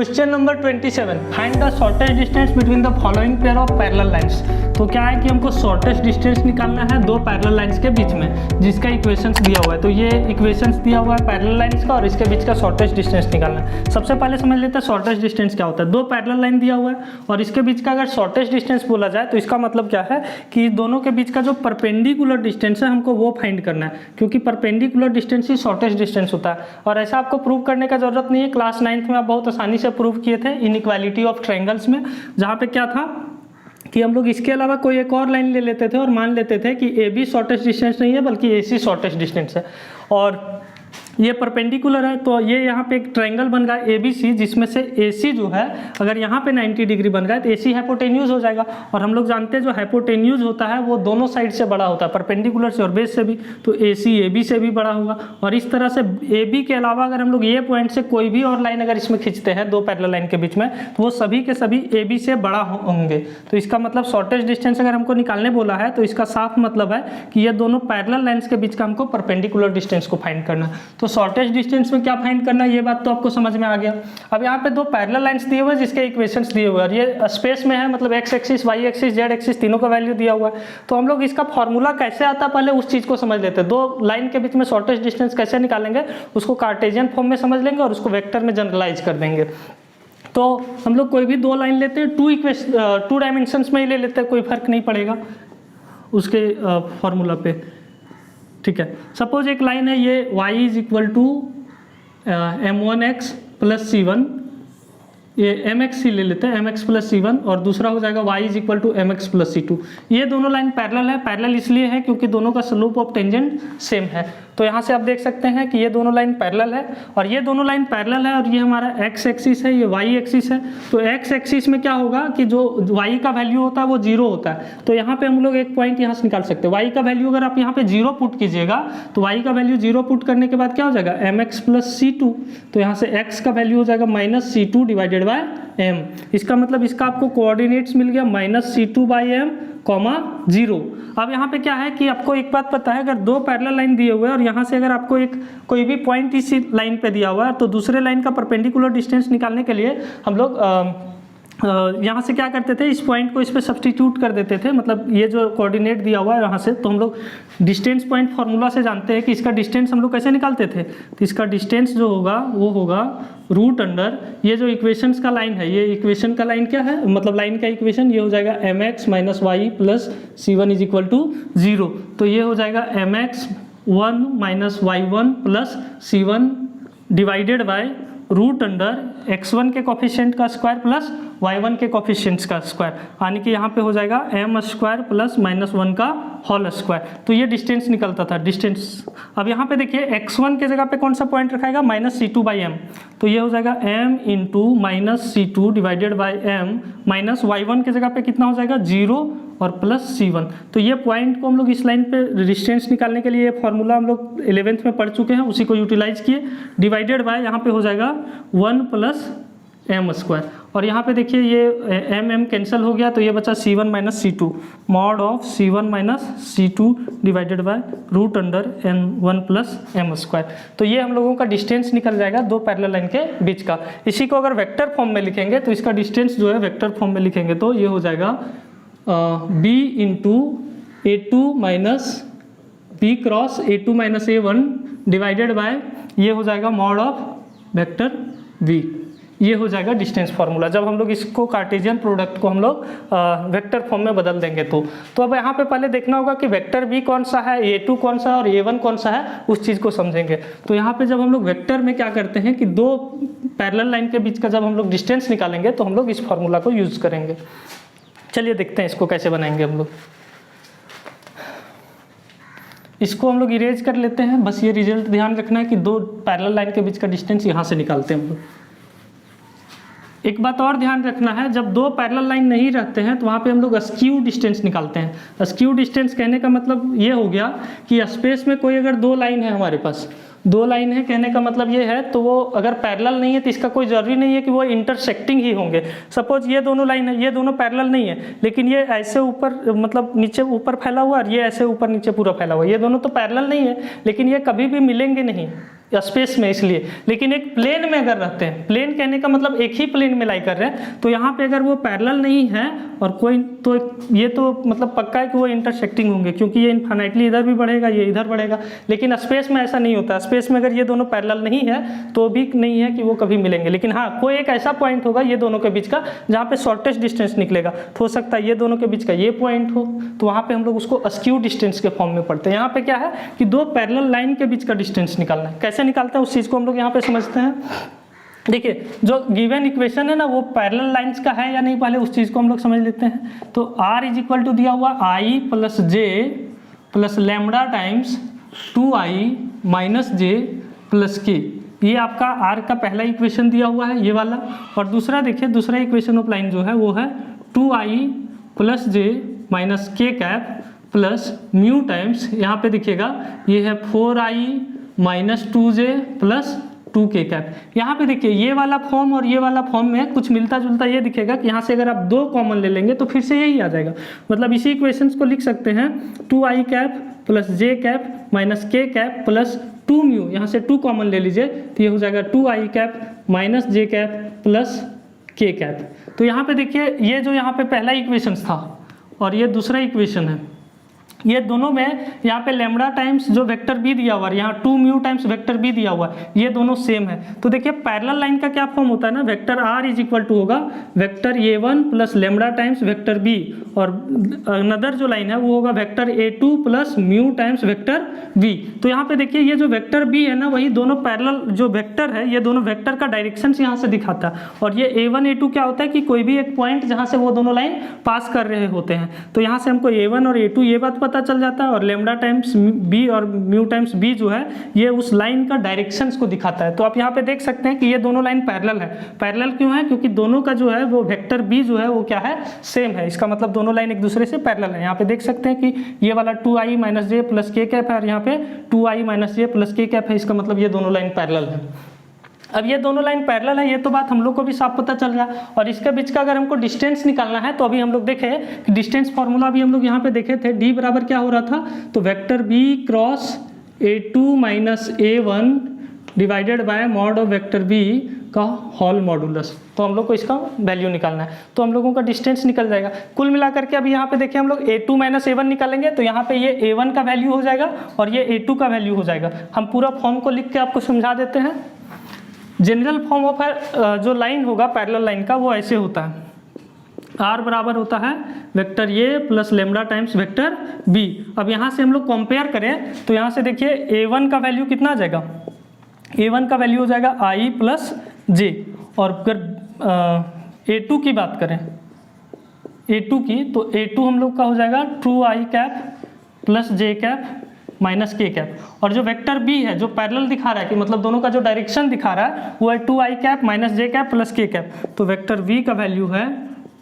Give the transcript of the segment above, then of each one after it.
Question number 27, find the shortest distance between the following pair of parallel lines. तो क्या है कि हमको शॉर्टेस्ट डिस्टेंस निकालना है दो पैरेलल लाइंस के बीच में, जिसका इक्वेशंस दिया हुआ है। तो ये इक्वेशंस दिया हुआ है पैरेलल लाइंस का और इसके बीच का शॉर्टेस्ट डिस्टेंस निकालना है। सबसे पहले समझ लेते हैं शॉर्टेस्ट डिस्टेंस क्या होता है। दो पैरेलल लाइन दिया हुआ है और इसके बीच का अगर शॉर्टेस्ट डिस्टेंस बोला जाए तो इसका मतलब क्या है कि दोनों के बीच का जो परपेंडिकुलर डिस्टेंस है हमको वो फाइंड करना है, क्योंकि परपेंडिकुलर डिस्टेंस ही शॉर्टेस्ट डिस्टेंस होता है। और ऐसा आपको प्रूव करने का जरूरत नहीं है, क्लास 9th में आप बहुत आसानी से प्रूव किए थे इनइक्वालिटी ऑफ ट्रायंगल्स में, जहाँ पे क्या था कि हम लोग इसके अलावा कोई एक और लाइन ले लेते थे और मान लेते थे कि ए बी शॉर्टेस्ट डिस्टेंस नहीं है बल्कि ए सी शॉर्टेस्ट डिस्टेंस है और ये परपेंडिकुलर है। तो ये यहाँ पे एक ट्रायंगल बन रहा है ए बी सी, जिसमें से ए सी जो है अगर यहाँ पे 90 डिग्री बन रहा है तो ए सी हाइपोटेन्यूज हो जाएगा। और हम लोग जानते हैं जो हाइपोटेन्यूज होता है वो दोनों साइड से बड़ा होता है, परपेंडिकुलर से और बेस से भी। तो ए सी ए बी से भी बड़ा होगा और इस तरह से ए बी के अलावा अगर हम लोग ये पॉइंट से कोई भी और लाइन अगर इसमें खींचते हैं दो पैरेलल लाइन के बीच में तो वो सभी के सभी ए बी से बड़ा होंगे। तो इसका मतलब शॉर्टेस्ट डिस्टेंस अगर हमको निकालने बोला है तो इसका साफ मतलब है कि ये दोनों पैरेलल लाइन्स के बीच का हमको परपेंडिकुलर डिस्टेंस को फाइंड करना है। तो शॉर्टेस्ट डिस्टेंस में क्या फाइंड करना है ये बात तो आपको समझ में आ गया। अब यहाँ पे दो पैरेलल लाइंस दिए हुए हैं जिसके इक्वेशंस दिए हुए हैं और ये स्पेस में है, मतलब X axis Y axis Z axis तीनों का वैल्यू दिया हुआ है। तो हम लोग इसका फॉर्मूला कैसे आता है पहले उस चीज को समझ लेते हैं। दो लाइन के बीच में शॉर्टेस्ट डिस्टेंस कैसे निकालेंगे उसको कार्टेशियन फॉर्म में समझ लेंगे और उसको वेक्टर में जनरलाइज कर देंगे। तो हम लोग कोई भी दो लाइन लेते हैं टू डायमेंशंस में ही ले लेते हैं, कोई फर्क नहीं पड़ेगा उसके फॉर्मूला पे। ठीक है, सपोज एक लाइन है ये y is equal to m1x plus c1, ये mx ही ले लेते हैं mx प्लस c1 और दूसरा हो जाएगा y is equal to mx plus c2। ये दोनों लाइन पैरेलल है। पैरेलल इसलिए है क्योंकि दोनों का स्लोप ऑफ टेंजेंट सेम है। तो यहाँ से आप देख सकते हैं कि ये दोनों लाइन पैरेलल है और ये दोनों लाइन पैरेलल है और ये हमारा x एक्सिस है, ये y एक्सिस है। तो x एक्सिस में क्या होगा कि जो y का वैल्यू होता है वो 0 होता है। तो यहाँ पे हम लोग एक पॉइंट यहाँ से निकाल सकते हैं। y का वैल्यू अगर आप यहाँ पे 0 पुट कीजिएगा तो y का वैल्यू 0 पुट करने के बाद क्या हो जाएगा mx प्लस c2। तो यहाँ से x का वैल्यू हो जाएगा minus c2 divided bye m। इसका मतलब इसका आपको कोऑर्डिनेट्स मिल गया minus c2 by m comma 0। अब यहाँ पे क्या है कि आपको एक बात पता है, अगर दो पैरेलल लाइन दिए हुए हैं और यहाँ से अगर आपको एक कोई भी पॉइंट इसी लाइन पे दिया हुआ है तो दूसरे लाइन का परपेंडिकुलर डिस्टेंस निकालने के लिए हम लोग यहाँ से क्या करते थे, इस पॉइंट को इस पर सब्सटीट्यूट कर देते थे। मतलब ये जो कोऑर्डिनेट दिया हुआ है यहाँ से, तो हम लोग डिस्टेंस पॉइंट फार्मूला से जानते हैं कि इसका डिस्टेंस हम लोग कैसे निकालते थे। तो इसका डिस्टेंस जो होगा वो होगा रूट अंडर ये जो इक्वेशंस का लाइन है, ये इक्वेशन का लाइन क्या है, मतलब लाइन का इक्वेशन ये हो जाएगा mx minus Y plus c1 is equal to 0। तो ये हो जाएगा mx 1 minus y1 plus c1 divided by root under x1 के कोफिशिएंट का स्क्वायर प्लस y1 के कोफिशिएंट्स का स्क्वायर, यानी कि यहाँ पे हो जाएगा m स्क्वायर प्लस माइनस 1 का होल स्क्वायर। तो ये डिस्टेंस निकलता था डिस्टेंस। अब यहाँ पे देखिए x1 के जगह पे कौन सा पॉइंट रखाएगा माइनस c2 बाई m। तो ये हो जाएगा m into minus c2 divided by m minus y1 के जगह पे कितना हो जाएगा 0 और प्लस c1। तो ये पॉइंट को हम लोग इस लाइन पे डिस्टेंस निकालने के लिए ये फॉर्मूला हम लोग 11th में पढ़ चुके हैं, उसी को यूटिलाइज किए। डिवाइडेड बाय यहाँ पे हो जाएगा 1 प्लस m स्क्वायर और यहाँ पे देखिए ये m कैंसिल हो गया तो ये बचा c1 minus c2 mod of c1 minus c2 divided by root under n1 plus m square. तो ये हम लोगों का डिस्टेंस निकल जाएगा दो पैरेलल लाइन के बीच का। इसी को अगर वेक्टर फॉर्म में लिखेंगे तो इसका डिस्टेंस जो है वेक्टर फॉर्म में लिखेंगे तो ये हो जाएगा b into a2 minus b cross a2 minus a1 divided bye ये हो जाएगा मॉड ऑफ वेक्टर v। ये हो जाएगा डिस्टेंस फार्मूला जब हम लोग इसको कार्टेशियन प्रोडक्ट को हम लोग वेक्टर फॉर्म में बदल देंगे। तो अब यहाँ पे पहले देखना होगा कि वेक्टर v कौन सा है, a2 कौन सा है और a1 कौन सा है, उस चीज़ को समझेंगे। तो यहाँ पे जब हम लोग वेक्टर में क्या करते हैं कि दो पैरेलल लाइन के बीच का जब हम लोग डिस्टेंस निकालेंगे तो हम लोग इस फार्मूला को यूज़ करेंगे। चलिए देखते हैं इसको कैसे बनाएंगे हम लोग। इसको हम लोग इरेज कर लेते हैं, बस ये रिजल्ट ध्यान रखना है कि दो पैरेलल लाइन के बीच का डिस्टेंस यहाँ से निकालते हैं हम लोग। एक बात और ध्यान रखना है, जब दो पैरेलल लाइन नहीं रहते हैं तो वहाँ पे हम लोग अस्क्यू डिस्टेंस निकालते हैं। अस्क्यू डिस्टेंस कहने का मतलब ये हो गया कि स्पेस में कोई अगर दो लाइन है, हमारे पास दो लाइन है, कहने का मतलब ये है तो वो अगर पैरेलल नहीं है तो इसका कोई ज़रूरी नहीं है कि वो इंटरसेक्टिंग ही होंगे। सपोज ये दोनों लाइन है, ये दोनों पैरेलल नहीं है लेकिन ये ऐसे ऊपर मतलब नीचे ऊपर फैला हुआ और ये ऐसे ऊपर नीचे पूरा फैला हुआ, ये दोनों तो पैरेलल नहीं है लेकिन ये कभी भी मिलेंगे नहीं। स्पेस में इसलिए, लेकिन एक प्लेन में अगर रहते हैं, प्लेन कहने का मतलब एक ही प्लेन में लाई कर रहे हैं, तो यहाँ पे अगर वो पैरेलल नहीं है और कोई, तो ये तो मतलब पक्का है कि वो इंटरसेक्टिंग होंगे, क्योंकि ये इन्फिनिटली इधर भी बढ़ेगा, ये इधर बढ़ेगा। लेकिन स्पेस में ऐसा नहीं होता, स्पेस में अगर ये दोनों पैरेलल नहीं है तो भी नहीं है कि वो कभी मिलेंगे। लेकिन हाँ, कोई एक ऐसा पॉइंट होगा ये दोनों के बीच का जहाँ पे शॉर्टेस्ट डिस्टेंस निकलेगा। तो हो सकता है ये दोनों के बीच का ये पॉइंट हो, तो वहाँ पे हम लोग उसको अस्क्यू डिस्टेंस के फॉर्म में पढ़ते हैं। यहाँ पे क्या है कि दो पैरेलल लाइन के बीच का डिस्टेंस निकालना है। कैसे निकालते हैं उस चीज़ को हम लोग यहाँ पे समझते हैं। देखिए, जो गिवन इक्वेशन है ना, वो पैरेलल लाइंस का है या नहीं, पहले उस चीज़ को हम लोग समझ लेते हैं। तो r इज इक्वल टू दिया हुआ i plus J plus lambda times 2i minus J plus के, ये आपका r का पहला इक्वेशन दिया हुआ है, ये वाला। और दूसरा देखिए, दूसरा इक्वेशन ऑफ लाइन जो है वो है 2i प्लस जे माइनस के कैप प्लस म्यू टाइम्स, यहाँ पे दिखेगा ये है 4i minus 2j plus 2k cap. यहाँ पे देखिए ये वाला फॉर्म और ये वाला फॉर्म में कुछ मिलता जुलता ये दिखेगा कि यहाँ से अगर आप दो कॉमन ले लेंगे तो फिर से यही आ जाएगा। मतलब इसी इक्वेशंस को लिख सकते हैं 2i cap plus j cap minus k cap plus 2 mu, यहाँ से 2 कॉमन ले लीजिए तो ये हो जाएगा 2i cap minus j cap plus k cap. तो यहाँ पे देखिए, ये जो यहाँ पे पहला इक्वेशन था और ये दूसरा इक्वेशन है, ये दोनों में यहाँ पे लैम्बडा टाइम्स जो वेक्टर बी दिया हुआ है, यहाँ 2 म्यू टाइम्स वेक्टर बी दिया हुआ है, ये दोनों सेम है। तो देखिए पैरेलल लाइन का क्या फॉर्म होता है ना, vector r is equal to होगा vector a1 plus lambda times vector b, और अनदर जो लाइन है वो होगा vector a2 plus mu times vector b. तो यहाँ पे देखिए ये जो वेक्टर बी है ना, वही दोनों पैरेलल जो वेक्टर है, ये दोनों वेक्टर का डायरेक्शन यहाँ से दिखाता है। और ये a1 a2 क्या होता है कि कोई भी एक पॉइंट जहाँ से वो दोनों लाइन पास कर रहे होते हैं। तो यहाँ से हमको a1 और a2 ये बात पता चल जाता है, और लैम्बडा टाइम्स बी और म्यू टाइम्स बी जो है ये उस लाइन का डायरेक्शंस को दिखाता है। तो आप यहाँ पे देख सकते हैं कि ये दोनों लाइन पैरेलल है। पैरेलल क्यों है? क्योंकि दोनों का जो है वो वेक्टर बी जो है वो क्या है, सेम है। इसका मतलब दोनों लाइन एक दूसरे से पैरेलल है। यहाँ पे देख सकते हैं कि ये वाला 2i माइनस जे प्लस के कैप है और यहाँ पे 2i माइनस जे प्लस के कैप है। इसका मतलब ये दोनों लाइन पैरेलल है। अब ये दोनों लाइन पैरेलल है, ये तो बात हम लोग को भी साफ पता चल रहा है। और इसके बीच का अगर हमको डिस्टेंस निकालना है तो अभी हम लोग देखे कि डिस्टेंस फॉर्मूला भी हम लोग यहाँ पे देखे थे। डी बराबर क्या हो रहा था, तो vector B cross a2 minus a1 divided by mod of vector B का होल मॉडुलस। तो हम लोग को इसका वैल्यू निकालना है, तो हम लोगों का डिस्टेंस निकल जाएगा। कुल मिलाकर के अभी यहाँ पे देखिए हम लोग a2 माइनस a1 निकालेंगे, तो यहाँ पे ये a1 का वैल्यू हो जाएगा और ये a2 का वैल्यू हो जाएगा। हम पूरा फॉर्म को लिख के आपको समझा देते हैं। जनरल फॉर्म ऑफ जो लाइन होगा पैरेलल लाइन का वो ऐसे होता है, r बराबर होता है vector A plus lambda times vector B. अब यहाँ से हम लोग कंपेयर करें तो यहाँ से देखिए a1 का वैल्यू कितना आ जाएगा, a1 का वैल्यू हो जाएगा i प्लस जे। और अगर a2 की बात करें, a2 की, तो a2 हम लोग का हो जाएगा 2i कैप प्लस जे कैप माइनस के कैप। और जो वेक्टर बी है जो पैरेलल दिखा रहा है कि मतलब दोनों का जो डायरेक्शन दिखा रहा है वो है 2i कैप माइनस जे कैप प्लस के कैप। तो वेक्टर बी का वैल्यू है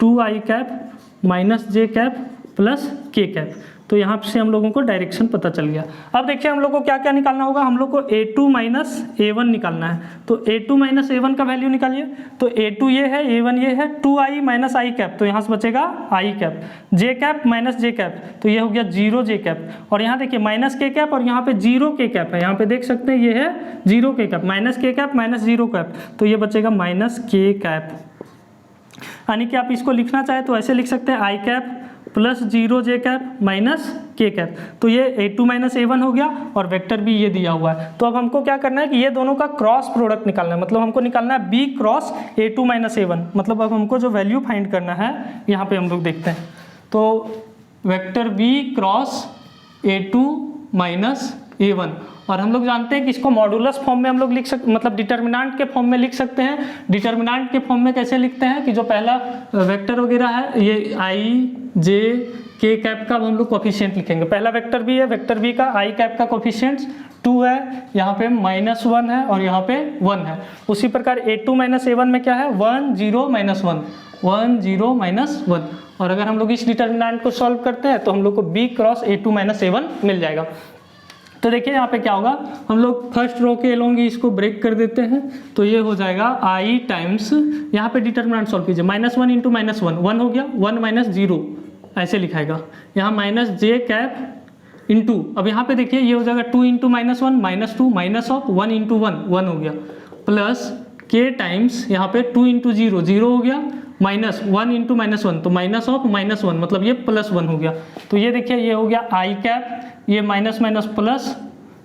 2i कैप माइनस जे कैप प्लस के कैप। तो यहाँ से हम लोगों को डायरेक्शन पता चल गया। अब देखिए हम लोग को क्या क्या निकालना होगा, हम लोग को a2 माइनस a1 निकालना है। तो a2 माइनस a1 का वैल्यू निकालिए। तो a2 ये है, a1 ये है, 2i माइनस i कैप, तो यहाँ से बचेगा i cap, j cap minus j cap, तो ये हो गया 0 j कैप। और यहाँ देखिए माइनस k कैप और यहाँ पे 0 k कैप है, यहाँ पे देख सकते हैं ये है 0 k cap, minus k cap minus 0 cap, तो ये बचेगा माइनस k कैप। यानी कि आप इसको लिखना चाहे तो ऐसे लिख सकते हैं i cap plus 0 J cap minus के कैप। तो ये a2 माइनस a1 हो गया और वेक्टर बी ये दिया हुआ है। तो अब हमको क्या करना है कि ये दोनों का क्रॉस प्रोडक्ट निकालना है। मतलब हमको निकालना है b cross a2 minus a1। मतलब अब हमको जो वैल्यू फाइंड करना है यहाँ पे हम लोग देखते हैं। तो vector b cross a2 minus a1, और हम लोग जानते हैं कि इसको मॉडुलस फॉर्म में हम लोग लिख सकते, मतलब डिटर्मिनेंट के फॉर्म में लिख सकते हैं। डिटर्मिनेंट के फॉर्म में कैसे लिखते हैं कि जो पहला वेक्टर वगैरह है ये i j k कैप का हम लोग कोफिशिएंट लिखेंगे। पहला वेक्टर बी है, वेक्टर बी का i कैप का कोफिशिएंट 2 है, यहाँ पे -1 है और यहाँ पे 1 है। उसी प्रकार a2 माइनस a1 में क्या है, 1 0 माइनस 1, 1 0 माइनस 1। और अगर हम लोग इस डिटर्मिनेंट को सॉल्व करते हैं तो हम लोग को b cross a2 minus a1 मिल जाएगा। तो देखिए यहाँ पे क्या होगा, हम लोग फर्स्ट रो के अलोंग इसको ब्रेक कर देते हैं। तो ये हो जाएगा i टाइम्स, यहाँ पे डिटर्मिनेंट सॉल्व कीजिए, -1 इंटू -1, 1 हो गया, 1 माइनस 0 ऐसे लिखाएगा। यहाँ माइनस जे कैप इंटू, अब यहाँ पे देखिए ये हो जाएगा 2 इंटू -1 -2 माइनस ऑफ 1 इंटू 1 1 हो गया, प्लस k टाइम्स यहाँ पे 2 इंटू 0 0 हो गया, माइनस 1 इंटू -1 तो माइनस ऑफ -1 मतलब ये +1 हो गया। तो ये देखिए ये हो गया आई कैप, ये माइनस माइनस प्लस,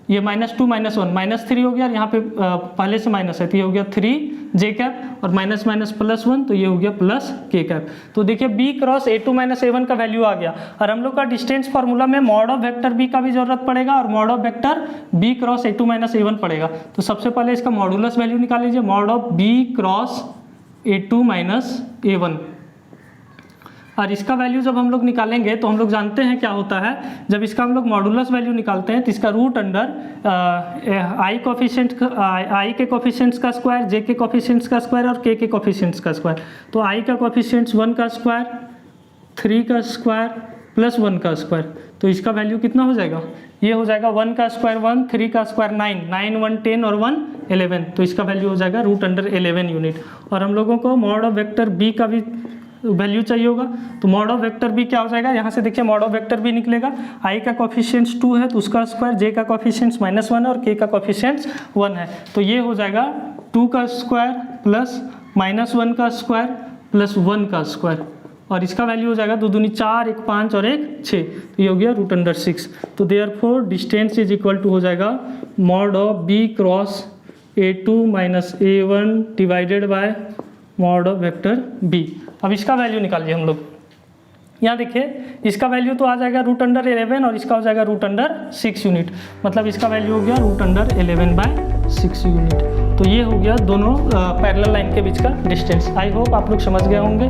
ये -2 -1 -3 हो गया, और यहाँ पे पहले से माइनस है तो ये हो गया 3 जे कैप, और माइनस माइनस +1 तो ये हो गया प्लस के कैप। तो देखिए b क्रॉस a2 - a1 का वैल्यू आ गया, और हम लोग का डिस्टेंस फार्मूला में मॉड ऑफ वेक्टर b का भी जरूरत पड़ेगा और mod of vector b cross a2 - a1 पड़ेगा। तो सबसे पहले इसका मॉडुलस वैल्यू निकाल लीजिए, mod of b cross a2 - a1, और इसका वैल्यू जब हम लोग निकालेंगे तो हम लोग जानते हैं क्या होता है, जब इसका हम लोग मॉडुलस वैल्यू निकालते हैं तो इसका रूट अंडर आई कोफिशिएंट, आई के कोफिशिएंट्स का स्क्वायर, जे के कोफिशिएंट्स का स्क्वायर और के कोफिशिएंट्स का स्क्वायर। तो आई का कोफिशिएंट्स 1 का स्क्वायर, 3 का स्क्वायर प्लस 1 का स्क्वायर, तो इसका वैल्यू कितना हो जाएगा, ये हो जाएगा 1 का स्क्वायर 1, 3 का स्क्वायर 9, 9 1 10 और 1 11, तो इसका वैल्यू हो जाएगा रूट अंडर 11 यूनिट। और हम लोगों को मॉड ऑफ वेक्टर बी का भी वैल्यू चाहिए होगा, तो मॉड ऑफ वेक्टर बी क्या हो जाएगा, यहाँ से देखिए मॉड ऑफ वेक्टर बी निकलेगा, आई का कोफिशिएंट्स 2 है तो उसका स्क्वायर, जे का कोफिशिएंट्स -1 और के का कोफिशिएंट्स 1 है, तो ये हो जाएगा 2 का स्क्वायर प्लस -1 का स्क्वायर प्लस 1 का स्क्वायर, और इसका वैल्यू हो जाएगा 2 दूनी 4, 1 5 और 1 6, तो ये हो गया रूट अंडर 6। तो therefore distance is equal to हो जाएगा mod of B cross a2 - a1 divided by mod of vector B. अब इसका वैल्यू निकालिए हम लोग, यहाँ देखिए इसका वैल्यू तो आ जाएगा रूट अंडर 11 और इसका हो जाएगा रूट अंडर 6 यूनिट, मतलब इसका वैल्यू हो गया रूट अंडर 11/6 यूनिट। तो ये हो गया दोनों पैरेलल लाइन के बीच का डिस्टेंस। आई होप आप लोग समझ गए होंगे।